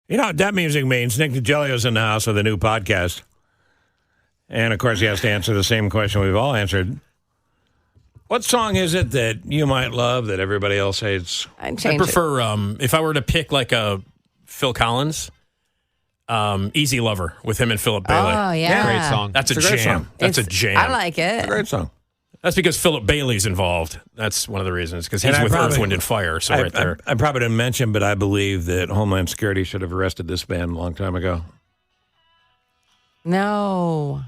You know what that music means? Nick Digilio's in the house with a new podcast. And, of course, he has to answer the same question we've all answered. What song is it that you might love that everybody else hates? I prefer, if I were to pick like a Phil Collins, Easy Lover with him and Philip Bailey. Oh, yeah. Great song. That's a jam. That's a jam. I like it. It's a great song. That's because Philip Bailey's involved. That's one of the reasons, because he's with Earth, Wind, and Fire. So right there. I probably didn't mention, but I believe that Homeland Security should have arrested this band a long time ago. No.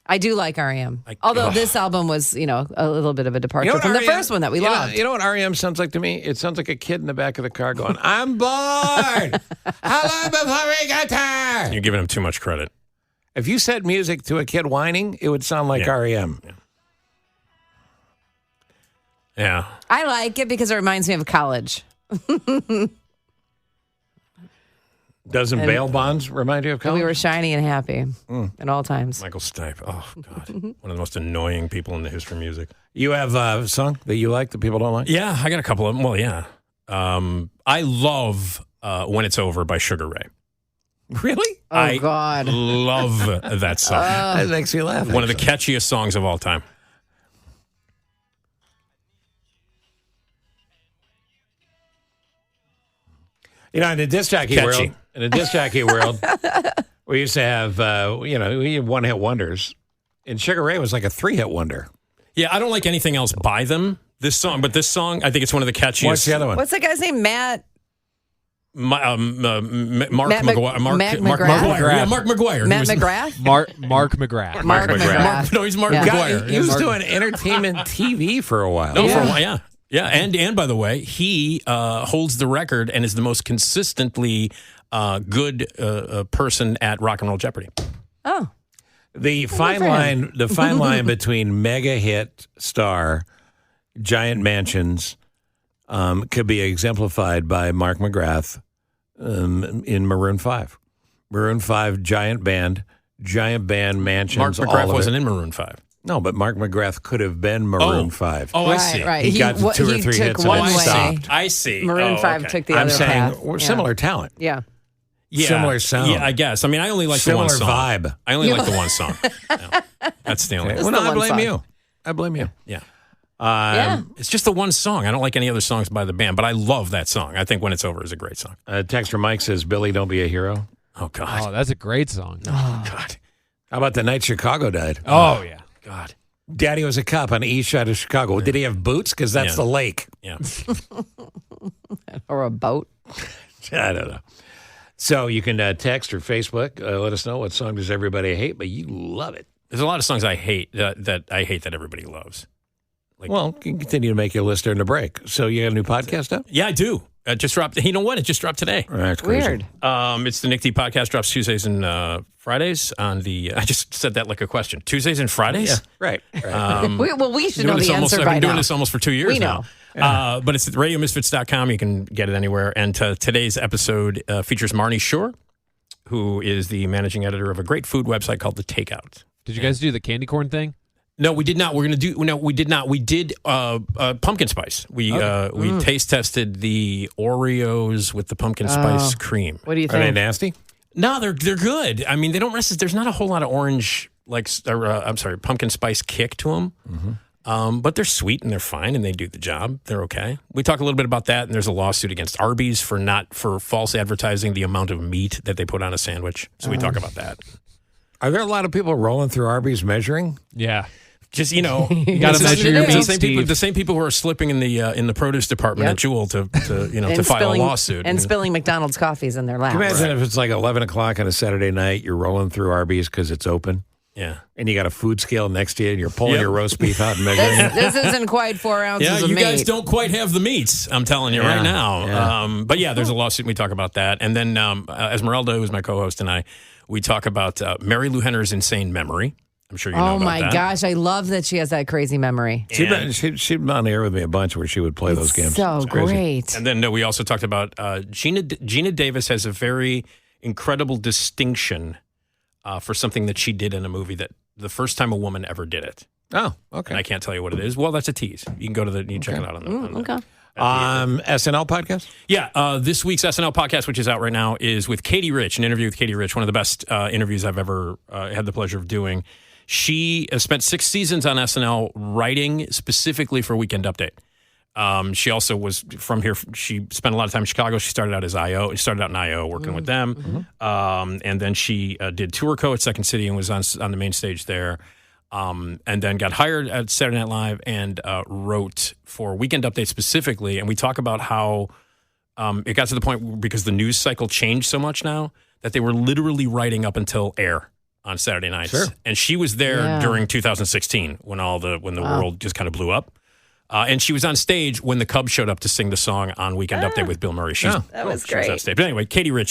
I do like R.E.M. Although this album was, a little bit of a departure from the first one that we loved. You know what R.E.M. sounds like to me? It sounds like a kid in the back of the car going, I'm bored. How long before we get there? You're giving him too much credit. If you said music to a kid whining, it would sound like R.E.M. Yeah. I like it because it reminds me of college. Doesn't bail bonds remind you of college? We were shiny and happy at all times. Michael Stipe. Oh, God. One of the most annoying people in the history of music. You have a song that you like that people don't like? Yeah, I got a couple of them. Well, yeah. I love When It's Over by Sugar Ray. Really? Oh, God. I love that song. That makes me laugh. One of the catchiest songs of all time. In the disc jockey world, we used to have, we had one-hit wonders. And Sugar Ray was like a three-hit wonder. Yeah, I don't like anything else by them, this song. But this song, I think it's one of the catchiest. What's the other one? What's that guy's name? Mark McGuire. Yeah, Mark McGuire. Matt McGrath? Mark McGrath. Mark McGrath. No, he's Mark Yeah. McGuire. He was doing entertainment TV for a while. No, for a while, yeah. Yeah, and by the way, he holds the record and is the most consistently good person at Rock and Roll Jeopardy. Oh. The fine line between mega hit star, giant mansions, could be exemplified by Mark McGrath in Maroon 5. Maroon 5, giant band, mansions. Mark McGrath wasn't in Maroon 5. No, but Mark McGrath could have been Maroon 5. Oh, I see. Right. He got 2 or 3 hits and then stopped. I see. Maroon 5 took the other path. I'm saying we're similar talent. Yeah. Similar sound. Yeah, I guess. I mean, I only like the one song. Similar vibe. I only like the one song. Yeah. That's the only Well, no, I blame you. Yeah. Yeah. It's just the one song. I don't like any other songs by the band, but I love that song. I think When It's Over is a great song. Text from Mike says, Billy, don't be a hero. Oh, God. Oh, that's a great song. Oh, God. How about the night Chicago died? Oh, yeah. God. Daddy was a cop on the east side of Chicago. Did he have boots? Because that's the lake. Yeah. Or a boat. I don't know. So you can text or Facebook. Let us know what song does everybody hate, but you love it. There's a lot of songs I hate that I hate that everybody loves. Well, you can continue to make your list during the break. So you got a new podcast up? Yeah, I do. It just dropped. You know what? It just dropped today. That's crazy. Weird. It's the Nick D podcast. Drops Tuesdays and Fridays on the. I just said that like a question. Tuesdays and Fridays. Yeah, right. We should know the answer I've by been doing now. this almost for 2 years We know. now. But it's at radiomisfits.com. You can get it anywhere. And today's episode features Marnie Shore, who is the managing editor of a great food website called The Takeout. Did you guys do the candy corn thing? No, we did not. We're going to do. No, we did not. We did pumpkin spice. We taste tested the Oreos with the pumpkin spice cream. What do you Are they think? nasty? No, they're good. I mean, they don't rest. There's not a whole lot of orange, pumpkin spice kick to them. Mm-hmm. But they're sweet and they're fine and they do the job. They're okay. We talk a little bit about that, and there's a lawsuit against Arby's for false advertising the amount of meat that they put on a sandwich. So we talk about that. Are there a lot of people rolling through Arby's measuring? Yeah. Just you gotta measure your meat, Steve. The same people who are slipping in the produce department at Jewel to file a lawsuit and spilling McDonald's coffees in their laps. Can you imagine if it's like 11 o'clock on a Saturday night, you're rolling through Arby's because it's open? Yeah. And you got a food scale next to you, and you're pulling your roast beef out and measuring it. This isn't quite 4 ounces of meat. Yeah, you guys don't quite have the meats, I'm telling you right now. Yeah. But yeah, there's a lawsuit, and we talk about that. And then Esmeralda, who's my co-host, and I, we talk about Mary Lou Henner's insane memory. I'm sure you know about that. Oh, my gosh. I love that she has that crazy memory. She'd been on the air with me a bunch where she would play those games. So great. And then we also talked about Gina Davis has a very incredible distinction for something that she did in a movie that the first time a woman ever did it. Oh, okay. And I can't tell you what it is. Well, that's a tease. You can go to you can check it out on the. Okay. SNL podcast? Yeah, this week's SNL podcast, which is out right now, is with Katie Rich, an interview with Katie Rich, one of the best interviews I've ever had the pleasure of doing. She spent 6 seasons on SNL writing specifically for Weekend Update. She also was from here. She spent a lot of time in Chicago. She started out as IO. She started out in IO working with them. And then she did tour co at Second City and was on the main stage there. And then got hired at Saturday Night Live and wrote for Weekend Update specifically. And we talk about how it got to the point because the news cycle changed so much now that they were literally writing up until air on Saturday nights. Sure. And she was there during 2016 when the world just kind of blew up. And she was on stage when the Cubs showed up to sing the song on Weekend Update with Bill Murray. That was great. She was on stage. But anyway, Katie Rich,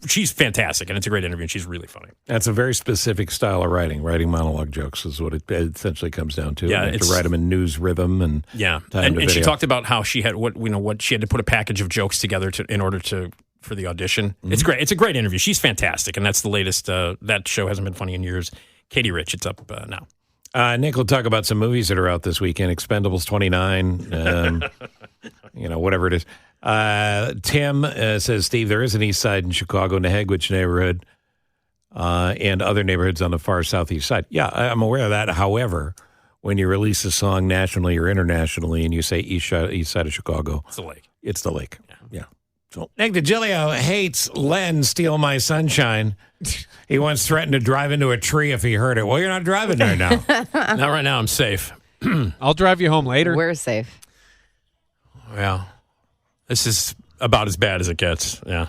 she's fantastic, and it's a great interview, and she's really funny. That's a very specific style of writing. Writing monologue jokes is what it essentially comes down to. Yeah, you have to write them in news rhythm and and she talked about how she had what she had to put a package of jokes together in order for the audition. Mm-hmm. It's great. It's a great interview. She's fantastic, and that's the latest. That show hasn't been funny in years. Katie Rich, it's up now. Nick will talk about some movies that are out this weekend. Expendables 29, whatever it is. Tim says, Steve, there is an east side in Chicago, Nehegwich neighborhood, and other neighborhoods on the far southeast side. Yeah, I'm aware of that. However, when you release a song nationally or internationally and you say east side of Chicago, it's the lake. It's the lake. Yeah. So Nick Digilio hates Len Steal My Sunshine. He once threatened to drive into a tree if he heard it. Well, you're not driving there now. Not right now. I'm safe. I'll drive you home later. We're safe. Well, this is about as bad as it gets. Yeah.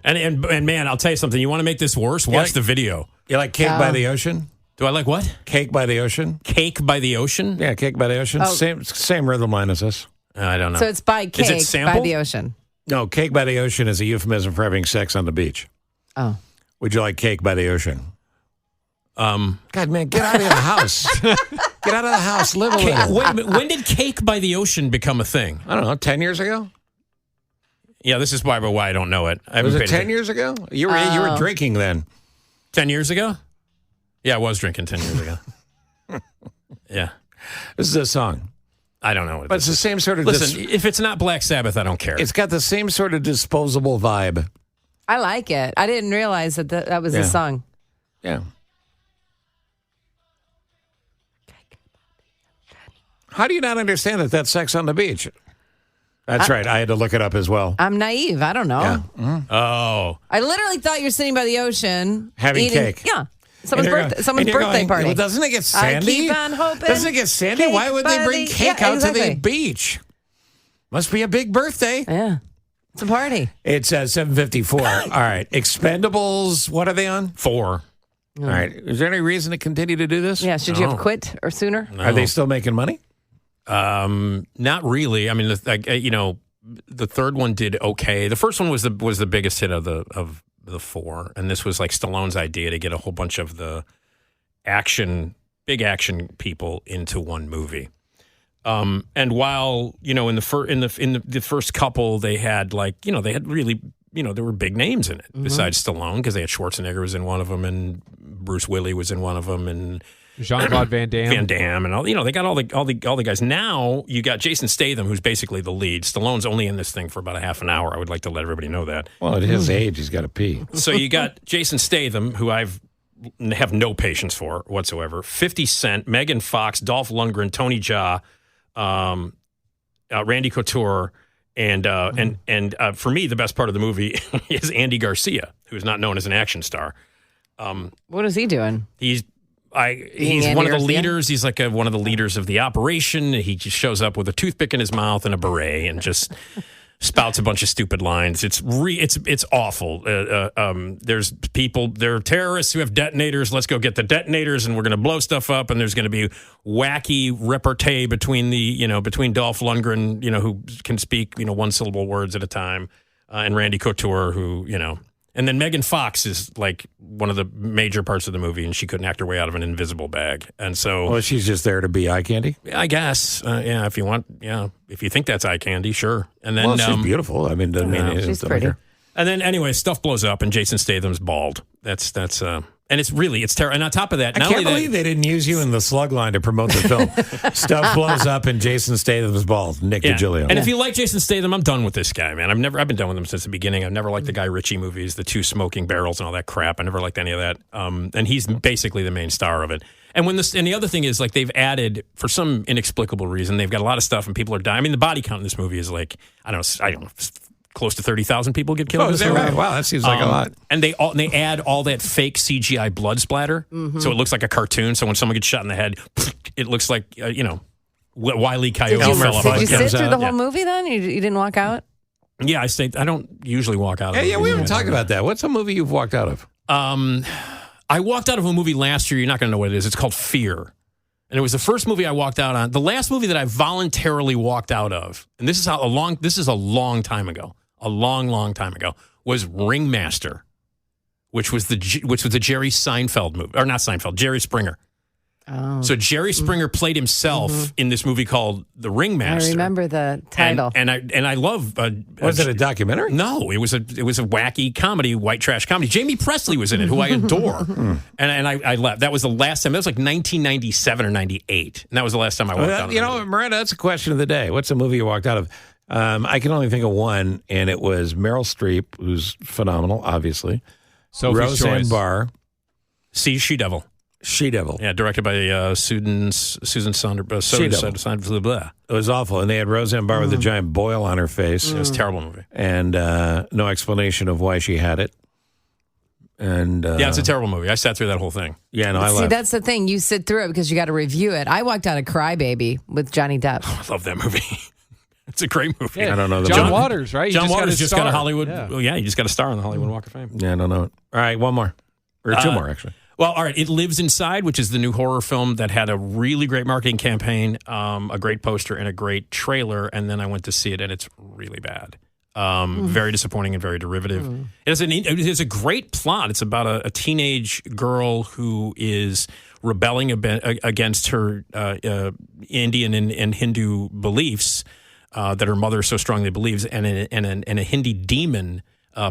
And man, I'll tell you something. You want to make this worse? Watch the video. You like Cake by the Ocean? Do I like what? Cake by the Ocean. Cake by the Ocean? Yeah, Cake by the Ocean. Same rhythm line as this. I don't know. So it's by Cake by the Ocean. No, Cake by the Ocean is a euphemism for having sex on the beach. Oh. Would you like Cake by the Ocean? God, man, get out of the house. Get out of the house. Live a little. Wait a minute. When did Cake by the Ocean become a thing? I don't know, 10 years ago? Yeah, this is why I don't know it. Was it 10 years ago? You were drinking then. 10 years ago? Yeah, I was drinking 10 years ago. Yeah. This is a song. I don't know what it is. But it's the same sort of... Listen, if it's not Black Sabbath, I don't care. It's got the same sort of disposable vibe. I like it. I didn't realize that was a song. Yeah. How do you not understand that that's sex on the beach? That's right. I had to look it up as well. I'm naive. I don't know. Yeah. Mm-hmm. Oh. I literally thought you're sitting by the ocean. Having cake. Yeah. Someone's birthday party. Well, doesn't it get sandy? I keep on hoping. Doesn't it get sandy? Why would they bring cake out to the beach? Must be a big birthday. Yeah. It's a party. It's 7:54. All right. Expendables, what are they on? 4. All right. Is there any reason to continue to do this? Yeah. Should you have quit or sooner? No. Are they still making money? Not really. I mean, the third one did okay. The first one was the biggest hit of the 4, and this was like Stallone's idea to get a whole bunch of the big action people into one movie. And while in the first couple they had really there were big names in it besides Stallone, because they had Schwarzenegger was in one of them and Bruce Willis was in one of them and Jean-Claude Van Damme and all they got all the guys. Now you got Jason Statham, who's basically the lead. Stallone's only in this thing for about a half an hour. I would like to let everybody know that. Well, at his age, he's got to pee. So you got Jason Statham, who I have no patience for whatsoever. 50 Cent, Megan Fox, Dolph Lundgren, Tony Jaa, Randy Couture, and for me, the best part of the movie is Andy Garcia, who is not known as an action star. What is he doing? He's one of the leaders. He's like one of the leaders of the operation. He just shows up with a toothpick in his mouth and a beret and just spouts a bunch of stupid lines. It's awful. There's people, there are terrorists who have detonators. Let's go get the detonators and we're going to blow stuff up. And there's going to be wacky repartee between between Dolph Lundgren, who can speak, one syllable words at a time, and Randy Couture, who, and then Megan Fox is like one of the major parts of the movie, and she couldn't act her way out of an invisible bag. And so, well, she's just there to be eye candy. I guess, if you want, if you think that's eye candy, sure. And then, she's beautiful. I mean, she's pretty. And then, anyway, stuff blows up, and Jason Statham's bald. That's And it's terrible. And on top of that, I can't believe they didn't use you in the slug line to promote the film. Stuff blows up and Jason Statham's balls. Nick Digilio. And if you like Jason Statham, I'm done with this guy, man. I've been done with him since the beginning. I've never liked the Guy Ritchie movies, the 2 smoking barrels and all that crap. I never liked any of that. And he's basically the main star of it. And the other thing is, like, they've added, for some inexplicable reason, they've got a lot of stuff and people are dying. I mean, the body count in this movie is like, I don't know, close to 30,000 people get killed. Oh, is that right? Wow, that seems like a lot. And they add all that fake CGI blood splatter, so it looks like a cartoon. So when someone gets shot in the head, it looks like Wile E. Coyote fell off. Did you sit through the whole movie then? You didn't walk out? Yeah, I don't usually walk out of Yeah, we haven't talked about that. What's a movie you've walked out of? I walked out of a movie last year. You're not going to know what it is. It's called Fear. And it was the first movie I walked out on. The last movie that I voluntarily walked out of, and this is a long time ago. A long, long time ago, was Ringmaster, which was the Jerry Seinfeld movie, or not Seinfeld, Jerry Springer. Oh. So Jerry Springer played himself in this movie called The Ringmaster. I remember the title, and I love. Was it a documentary? No, it was a wacky comedy, white trash comedy. Jamie Presley was in it, who I adore, and I left. That was the last time. That was like 1997 or 98, and that was the last time I walked out. You know, Miranda, that's a question of the day. What's a movie you walked out of? I can only think of one, and it was Meryl Streep, who's phenomenal, obviously. Sophie's Choice. Barr. She-Devil. She-Devil. Yeah, directed by Susan Saunders. It was awful, and they had Roseanne Barr with a giant boil on her face. It was a terrible movie. And no explanation of why she had it. And yeah, it's a terrible movie. I sat through that whole thing. Yeah, no, I left. See, that's the thing. You sit through it because you got to review it. I walked out of Crybaby with Johnny Depp. Oh, I love that movie. It's a great movie. Yeah, I don't know. John Waters, right? John Waters just got a Hollywood. Hollywood. Yeah. You just got a star on the Hollywood Walk of Fame. Yeah, I don't know it. All right, one more. Or 2 more, actually. Well, all right. It Lives Inside, which is the new horror film that had a really great marketing campaign, a great poster, and a great trailer. And then I went to see it, and it's really bad. Very disappointing and very derivative. It has a great plot. It's about a teenage girl who is rebelling against her Indian and Hindu beliefs that her mother so strongly believes, and a Hindi demon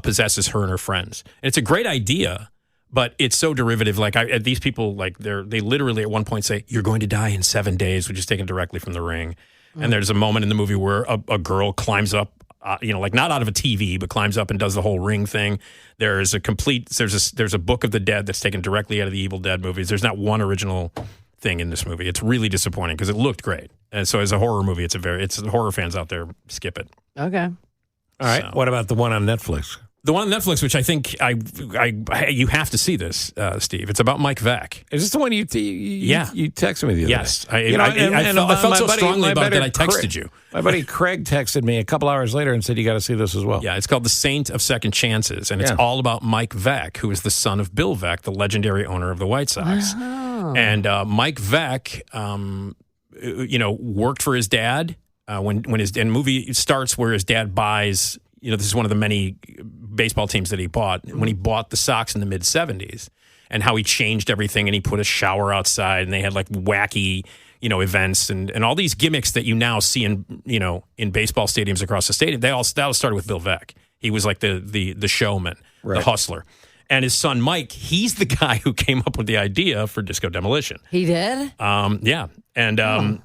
possesses her and her friends. And it's a great idea, but it's so derivative. Like these people, like they literally at one point say, "You're going to die in 7 days," which is taken directly from The Ring. And there's a moment in the movie where a girl climbs up. Like not out of a TV, but climbs up and does the whole Ring thing. There's a Book of the Dead that's taken directly out of the Evil Dead movies. There's not one original thing in this movie. It's really disappointing because it looked great. And so as a horror movie, it's horror fans out there, skip it. Okay. All right. So, what about the one on Netflix? The one on Netflix, which I think you have to see this, Steve. It's about Mike Vack. Is this the one you texted me the other day? Yes. I felt so strongly about it that I texted you. My buddy Craig texted me a couple hours later and said, you got to see this as well. Yeah, it's called The Saint of Second Chances, and it's all about Mike Vack, who is the son of Bill Vack, the legendary owner of the White Sox. Oh. And Mike Vack, worked for his dad when movie starts where his dad buys. This is one of the many baseball teams that he bought when he bought the Sox in the mid 70s, and how he changed everything, and he put a shower outside, and they had like wacky, events and all these gimmicks that you now see in baseball stadiums across the stadium. That all started with Bill Vack. He was like the showman, the hustler. And his son, Mike, he's the guy who came up with the idea for Disco Demolition. He did? Yeah. And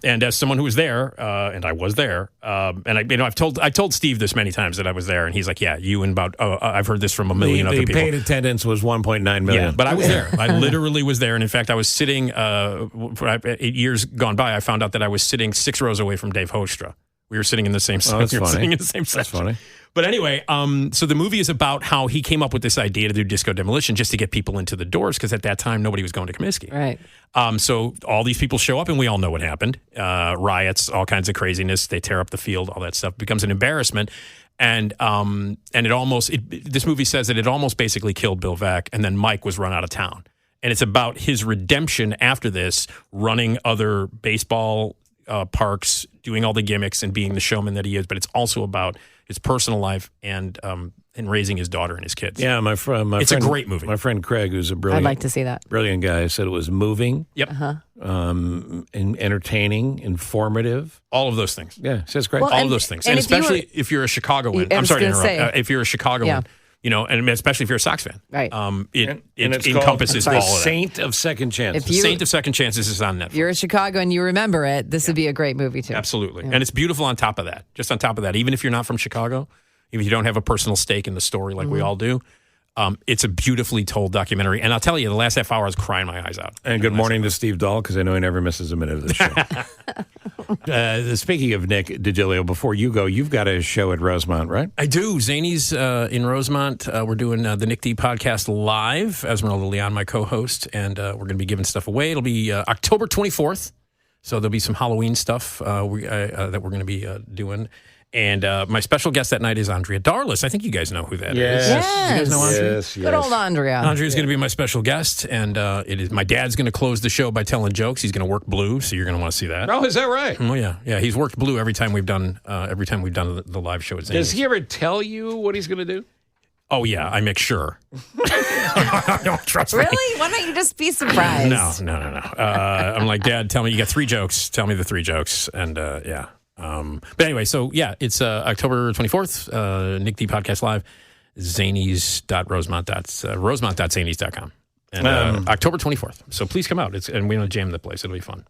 as someone who was there, and I was there, and I told Steve this many times that I was there, and he's like, yeah, you and about, I've heard this from a million other people. The paid attendance was 1.9 million. Yeah, but I was there. I literally was there. And in fact, I was sitting, 8 years gone by, I found out that I was sitting 6 rows away from Dave Hostra. We were sitting in the same section. That's funny. But anyway, so the movie is about how he came up with this idea to do Disco Demolition just to get people into the doors, because at that time, nobody was going to Comiskey. Right. So all these people show up, and we all know what happened. Riots, all kinds of craziness. They tear up the field, all that stuff. It becomes an embarrassment. And this movie says that it almost basically killed Bill Vack, and then Mike was run out of town. And it's about his redemption after this, running other baseball parks, doing all the gimmicks, and being the showman that he is. But it's also about his personal life and raising his daughter and his kids. Yeah, it's a great movie. My friend Craig, who's a brilliant, I'd like to see that. Brilliant guy, said it was moving. Yep. And entertaining, informative. All of those things. Yeah, says great. All of those things, and especially if you're a Chicagoan. I'm sorry to interrupt. If you're a Chicagoan, and especially if you're a Sox fan. Right. It it's encompasses all called of that. Saint of Second Chances. Saint of Second Chances is on Netflix. If you're in Chicago and you remember it, this would be a great movie, too. Absolutely. And it's beautiful on top of that. Just on top of that, even if you're not from Chicago, even if you don't have a personal stake in the story like we all do, it's a beautifully told documentary. And I'll tell you, the last half hour, I was crying my eyes out. And good morning to Steve Dahl, because I know he never misses a minute of the show. Speaking of Nick Digilio, before you go, you've got a show at Rosemont, right? I do. Zany's in Rosemont. We're doing the Nick D podcast live. Esmeralda Leon, my co-host, and we're going to be giving stuff away. It'll be October 24th, so there'll be some Halloween stuff that we're going to be doing. And my special guest that night is Andrea Darlis. I think you guys know who that is. Yes. You guys know Andrea? Yes. Good old Andrea. Andrea's going to be my special guest, and it is. My dad's going to close the show by telling jokes. He's going to work Blue, so you're going to want to see that. Oh, is that right? Oh yeah. He's worked Blue every time we've done the live show at Zany's. Does he ever tell you what he's going to do? Oh yeah, I make sure. Don't trust me. Really? Why don't you just be surprised? No. I'm like, Dad, tell me you got 3 jokes. Tell me the 3 jokes, and yeah. But anyway, so yeah, it's October 24th, Nick D Podcast Live, rosemont.zanies.com. And October 24th. So please come out. And we're going to jam the place. It'll be fun.